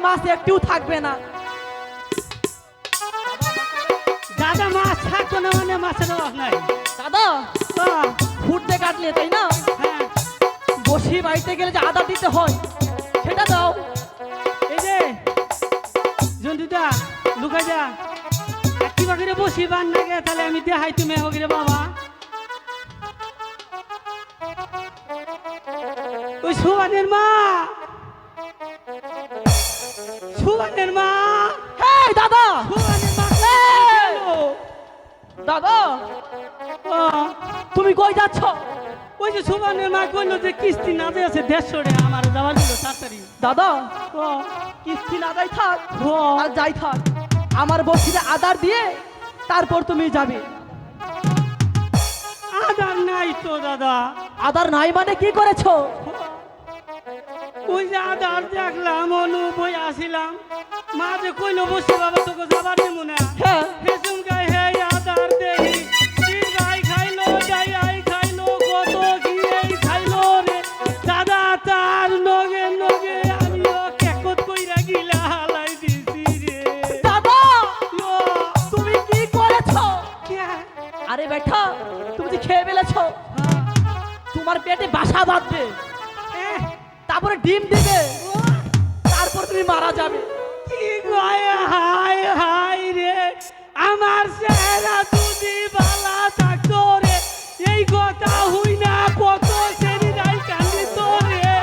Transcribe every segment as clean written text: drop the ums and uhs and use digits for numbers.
মাছ একটু থাকবে না। দাদা মাছ থাকতো না মানে মাছের অভাব নাই। দাদা ফুটতে কাটলে তাই না, হ্যাঁ বসি বাড়িতে গেলে যে আদা দিতে হয় সেটা দাও। এই যে জন্টুদা লুকা যা কি বাকিরে বসি বান না গে, তাহলে আমি দেখাই তুমি ওগিরে বাবা। ওই সুবানের মা, সুবানের মা, হেই দাদা, সুবানের মা এই! দাদা ও, তুমি কই যাচ্ছ? ওই যে সুবানের মা কইলো যে কিস্তি না দিয়ে আছে 150 টাকা আমার যাওয়ার ছিল তাড়াতাড়ি। দাদা ও কিস্তি না যাই থাক ও আর যাই থাক, আমার বসিতে আদার দিয়ে তারপর তুমি যাবে। আদার নাই তো দাদা। আদার নাই মানে কি করেছো? ওই যে আদার দেখলাম অনু বই আসিলাম, মা যে কইলো বসে বাবা তোকে যাবার দিব না। হ্যাঁ হেসুম গাই হে আদার দেহি গাই খাইলো যাই আই খাইলো কত কি এই খাইলো রে দাদা, তার নগে নগে আমিও কেকত কইরা গিলা হালাই দিছি রে দাদা ও, তুমি কি করেছো? কে? আরে বেটা তুমি যে খেয়ে ফেলেছো, হ্যাঁ, তোমার পেটে বাসা বাঁধবে, এহ, তারপরে ডিম দিবে, ও, তারপর তুমি মারা যাবে। কি কয় হাই হাই রে, আমার চেহারা যদি বালা থাকতো রে, এই কথা হই না কত সেরি নাই কান্দিত রে।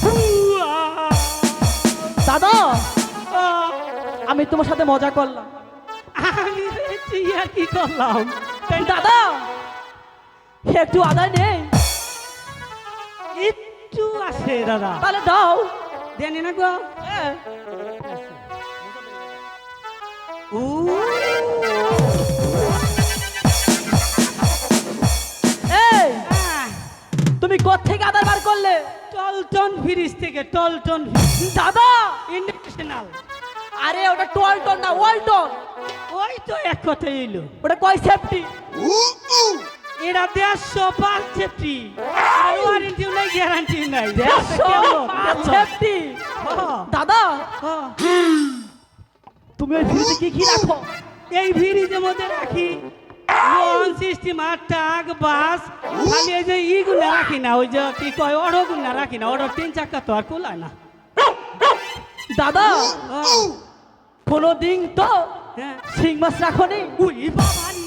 হুয়া। দাদা আহ, আমি তোমার সাথে মজা করলাম। আমি রে চিয়া কি করলাম? দাদা একটু আদা নেই, একটু আছে দাদা, তাহলে দাও। দেনি না গো। হ্যাঁ। ও এই আহ, তুমি কোত্থেকে আদার বার করলে? টলটন ফ্রিজ থেকে, টলটন দাদা ইন্টারন্যাশনাল। আরে ওটা টলটন না ওয়ালটন, ওই তো এক কথাই এলো। ওটা কয় সেফটি। এরা 150 সেফটি, ওয়ারেন্টি নাই গ্যারান্টি নাই। সেফটি। দাদা তুমি ওই ফ্রিজে কি কি রাখো? এই ফ্রিজের মধ্যে রাখি লোন সিস্টেম আর টাক বাস, খালি এই যে ইগুলা রাখি না, ওই যে কি কয় অড়গুলা রাখি না, অড় 3 চাকা তো আর কোলায় না। দাদা আহ, কোনোদিন তো হ্যাঁ শিং মাছ রাখো নি? উই বাবারি,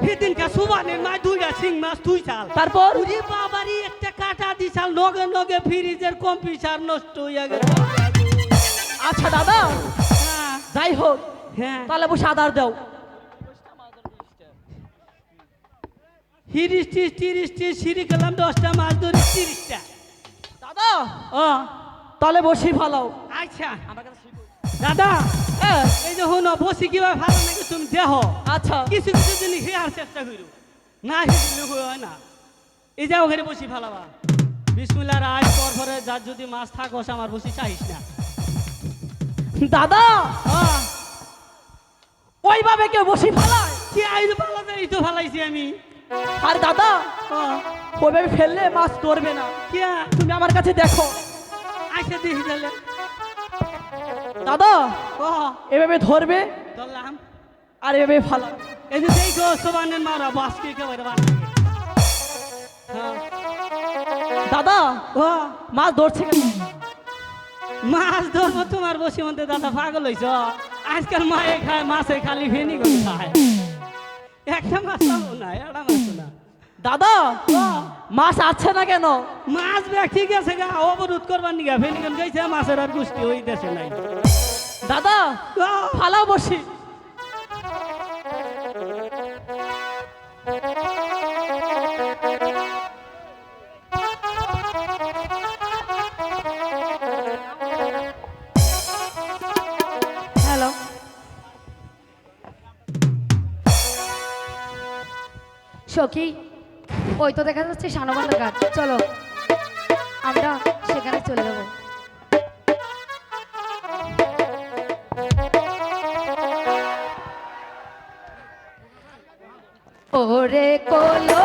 সেদিনকা সুবানের মা দুইটা শিং মাছ তুই চাল, তারপর উরি বাবারি একটা কাটা দিছাল, নগে নগে ফ্রিজের কম্পিউটার নষ্ট হইয়া গেছে। আচ্ছা দাদা হ্যাঁ যাই হোক, হ্যাঁ তাহলে বসে আদার দাও। 30 সিঁড়ি গেলাম, 10টা মাছ ধরি 30টা। দাদা ও তাহলে বসি ভালো। আচ্ছা দাদা হ্যাঁ এই যে হনো বসি কিভাবে ভালো নাকি তুমি দেহ, আচ্ছা কিছু কিছু জিনিস হেয়ার চেষ্টা করো, না হিসেবে হয় না। এই যে ওখানে বসি ভালাবা বিসমিল্লাহ রাজ পর পরে যার যদি মাছ থাকোস আমার বসি চাইস না। দাদা আহ, ওইভাবে কেউ বসি ফালায়? কি আইজ ভালো এই তো ভালাইছি আমি। আর দাদা আহ, ওইভাবে ফেললে মাছ ধরবে না, কি তুমি আমার কাছে দেখো। আইসা দেখি তাহলে। দাদা ও এভাবে ধরবে ধরলাম, আর এভাবে ফালা। এই যে দেখো সোবানের মারা বাসকে একেবারে বানাবে। হ্যাঁ দাদা ও মাছ ধরছে কেন? মাছ ধরবো তোমার বসি মধ্যে দাদা পাগল হইছ, আজকাল মায়ে খায় মাছে খালি ভেনি করে খায়, একটা মাছ পাবো না, একটা মাছ না। দাদা ও, মাছ আছে না কেন? মাছ ব্যাগ ঠিক আছে গা, অবরোধ করবার নিগা ভেনিগন গেছে, মাছের আর গোষ্ঠী ওই দেশে নাই। দাদা ও, ফালাও বসি। হ্যালো সখী, ওই তো দেখা যাচ্ছে সানবান্ধা ঘাট, চলো আমরা সেখানে চলে যাবো। ওরে কোলো